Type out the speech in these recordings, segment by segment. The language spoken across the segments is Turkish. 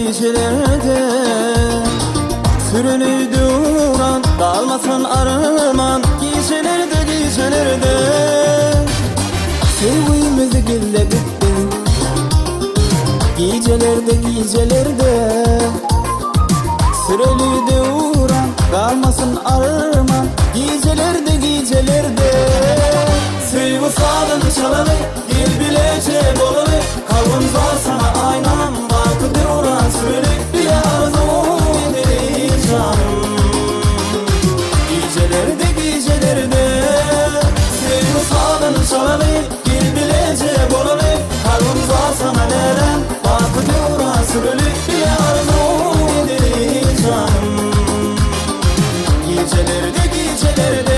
gecelerde sürünü duran dalmasın arman gecelerde gecelerde sevgimizi gille bitti gecelerde gecelerde sürünü duran dalmasın arman gecelerde gecelerde sevgi sağlığını çalalı gel bilecek olalı kalbimiz var sana aynan bakı duran sürünü bile arzu ederiz canım gecelerde gecelerde sevgi sağlığını çalalı gel bilecek olalı kalbimiz var sana neren bakı duran sürünü bile arzu ederiz canım gecelerde gecelerde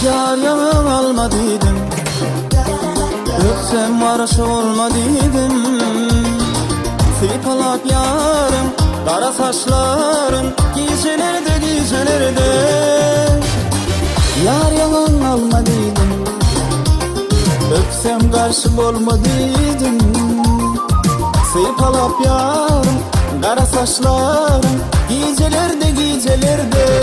Yar yanım alma dedim öpsem varışı olma dedim sipalak yarım kara saçların gecelerde gecelerde yar yanım alma dedim öpsem karşı olma dedim sipalak yarım kara saçların gecelerde gecelerde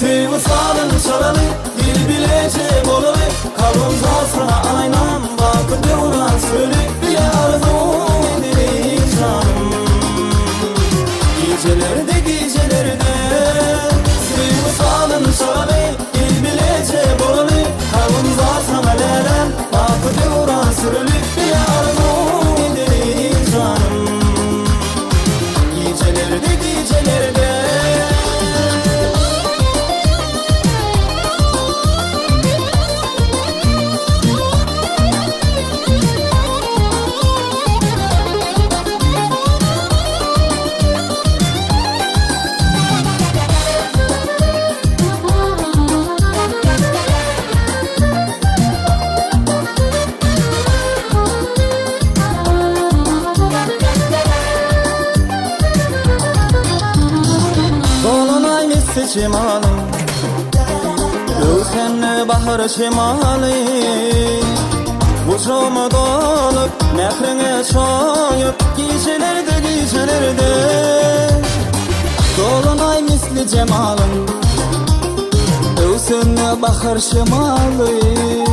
sevgi sağlığını çalalı dil bilecek olalı kalbimiz var sana aynan bakı duran söyle bile arzu ederiz canım gecelerde gecelerde sevgi sağlığını çalalı dil bilecek olalı kalbimiz var sana leren bakı duran söyle bile arzu ederiz canım gecelerde gecelerde Şemalım Ösenli bahar şemali Uçumu dolup Nehrine çoyup Gecelerde gecelerde Dolunay misli cemalım Ösenli bahar şemali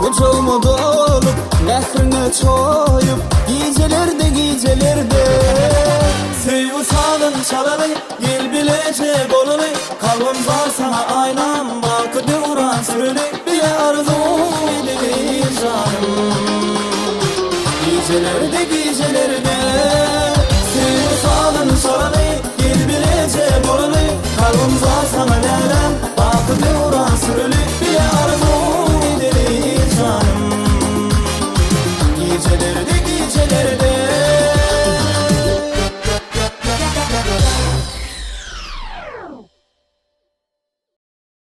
Uçumu dolup Nehrine çoyup Gecelerde gecelerde sevgi sağlığını çalalı gel bilecek olalı kalbimiz var sana aynan bakı duran sürünü bile arzu ederiz canım gecelerde